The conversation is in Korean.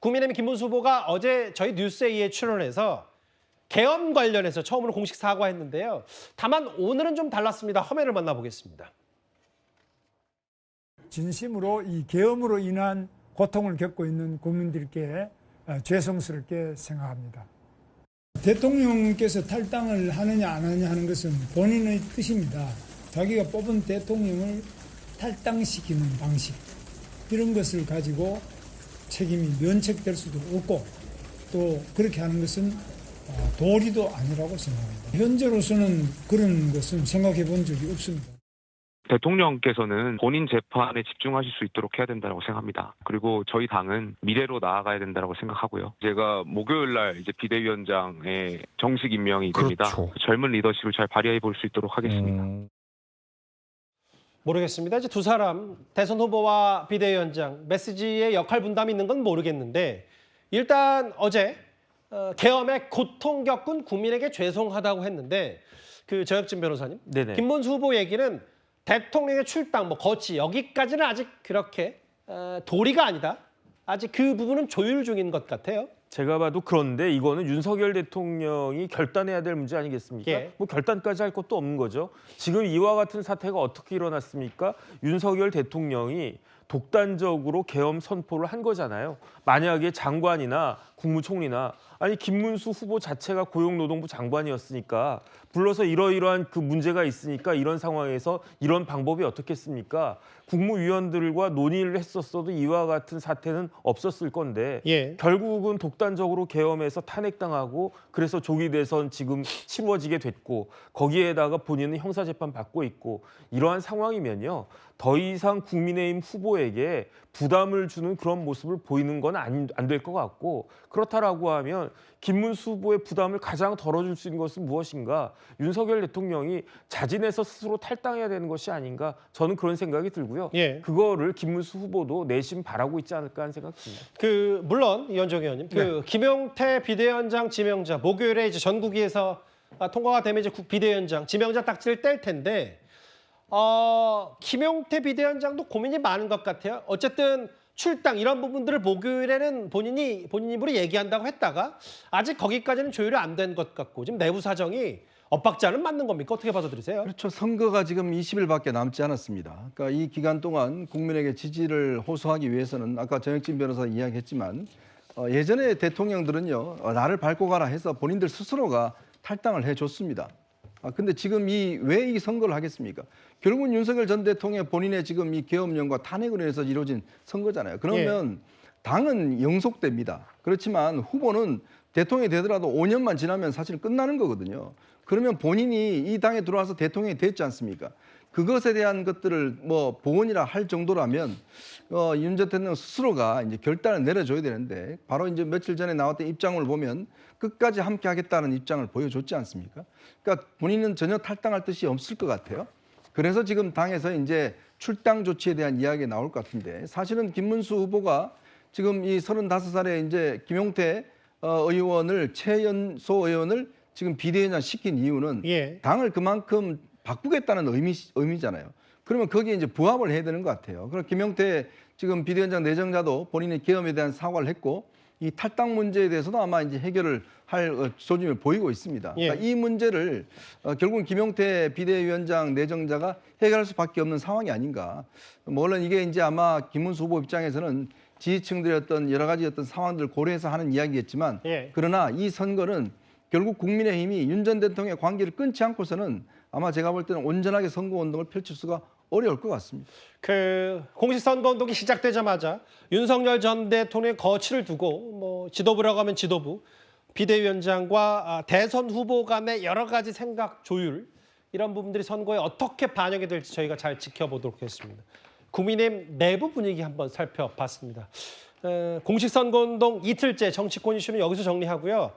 국민의힘 김문수 후보가 어제 저희 뉴스에이에 출연해서 계엄 관련해서 처음으로 공식 사과했는데요. 다만 오늘은 좀 달랐습니다. 화면을 만나보겠습니다. 진심으로 이 계엄으로 인한 고통을 겪고 있는 국민들께 죄송스럽게 생각합니다. 대통령께서 탈당을 하느냐 안 하느냐 하는 것은 본인의 뜻입니다. 자기가 뽑은 대통령을 탈당시키는 방식, 이런 것을 가지고 책임이 면책될 수도 없고 또 그렇게 하는 것은 도리도 아니라고 생각합니다. 현재로서는 그런 것은 생각해 본 적이 없습니다. 대통령께서는 본인 재판에 집중하실 수 있도록 해야 된다고 생각합니다. 그리고 저희 당은 미래로 나아가야 된다고 생각하고요. 제가 목요일 날 이제 비대위원장에 정식 임명이 됩니다. 그렇죠. 젊은 리더십을 잘 발휘해 볼 수 있도록 하겠습니다. 모르겠습니다. 이제 두 사람 대선 후보와 비대위원장 메시지의 역할 분담이 있는 건 모르겠는데 일단 어제 계엄에 고통 겪은 국민에게 죄송하다고 했는데 그 저혁진 변호사님, 네네. 김문수 후보 얘기는 대통령의 출당, 거치 여기까지는 아직 그렇게 도리가 아니다. 아직 그 부분은 조율 중인 것 같아요. 제가 봐도 그런데 이거는 윤석열 대통령이 결단해야 될 문제 아니겠습니까? 예. 뭐 결단까지 할 것도 없는 거죠. 지금 이와 같은 사태가 어떻게 일어났습니까? 윤석열 대통령이 독단적으로 계엄 선포를 한 거잖아요. 만약에 장관이나 국무총리나 아니 김문수 후보 자체가 고용노동부 장관이었으니까 불러서 이러이러한 그 문제가 있으니까 이런 상황에서 이런 방법이 어떻겠습니까? 국무위원들과 논의를 했었어도 이와 같은 사태는 없었을 건데 예. 결국은 독단적으로 계엄해서 탄핵당하고 그래서 조기 대선 지금 치루어지게 됐고 거기에다가 본인은 형사재판 받고 있고 이러한 상황이면요. 더 이상 국민의힘 후보에게 부담을 주는 그런 모습을 보이는 건 안 될 것 같고 그렇다라고 하면 김문수 후보의 부담을 가장 덜어줄 수 있는 것은 무엇인가? 윤석열 대통령이 자진해서 스스로 탈당해야 되는 것이 아닌가? 저는 그런 생각이 들고요. 예. 그거를 김문수 후보도 내심 바라고 있지 않을까 하는 생각이 듭니다. 물론 이현정 의원님, 김용태 비대위원장 지명자 목요일에 이제 전국위에서 통과가 되면 이제 비대위원장 지명자 딱지를 뗄 텐데 김용태 비대위원장도 고민이 많은 것 같아요. 어쨌든 출당 이런 부분들을 목요일에는 본인 입으로 얘기한다고 했다가 아직 거기까지는 조율이 안 된 것 같고 지금 내부 사정이 엇박지 않은 맞는 겁니까? 어떻게 받아들이세요? 그렇죠. 선거가 지금 20일밖에 남지 않았습니다. 그러니까 이 기간 동안 국민에게 지지를 호소하기 위해서는 아까 정혁진 변호사 이야기했지만 예전에 대통령들은요 나를 밟고 가라 해서 본인들 스스로가 탈당을 해줬습니다. 근데 지금 왜 이 선거를 하겠습니까? 결국은 윤석열 전 대통령 본인의 지금 이 계엄령과 탄핵으로 인해서 이루어진 선거잖아요. 그러면 당은 영속됩니다. 그렇지만 후보는 대통령이 되더라도 5년만 지나면 사실 끝나는 거거든요. 그러면 본인이 이 당에 들어와서 대통령이 됐지 않습니까? 그것에 대한 것들을 보원이라 할 정도라면 윤 전 대통령 스스로가 이제 결단을 내려줘야 되는데 바로 이제 며칠 전에 나왔던 입장을 보면 끝까지 함께 하겠다는 입장을 보여줬지 않습니까? 그러니까 본인은 전혀 탈당할 뜻이 없을 것 같아요. 그래서 지금 당에서 이제 출당 조치에 대한 이야기가 나올 것 같은데 사실은 김문수 후보가 지금 이 35살에 이제 김용태 의원을 최연소 의원을 지금 비대위원장 시킨 이유는 당을 그만큼 바꾸겠다는 의미잖아요. 그러면 거기에 이제 부합을 해야 되는 것 같아요. 그럼 김용태 지금 비대위원장 내정자도 본인의 계엄에 대한 사과를 했고 이 탈당 문제에 대해서도 아마 이제 해결을 할 조짐을 보이고 있습니다. 그러니까 이 문제를 결국은 김용태 비대위원장 내정자가 해결할 수밖에 없는 상황이 아닌가. 물론 이게 이제 아마 김문수 후보 입장에서는 지지층들의 어떤 여러 가지 어떤 상황들을 고려해서 하는 이야기겠지만 그러나 이 선거는 결국 국민의힘이 윤 전 대통령의 관계를 끊지 않고서는 아마 제가 볼 때는 온전하게 선거운동을 펼칠 수가 어려울 것 같습니다. 공식 선거운동이 시작되자마자 윤석열 전 대통령의 거취를 두고 지도부라고 하면 지도부, 비대위원장과 대선 후보 간의 여러 가지 생각 조율 이런 부분들이 선거에 어떻게 반영이 될지 저희가 잘 지켜보도록 하겠습니다. 국민의힘 내부 분위기 한번 살펴봤습니다. 공식 선거운동 이틀째 정치권 이슈는 여기서 정리하고요.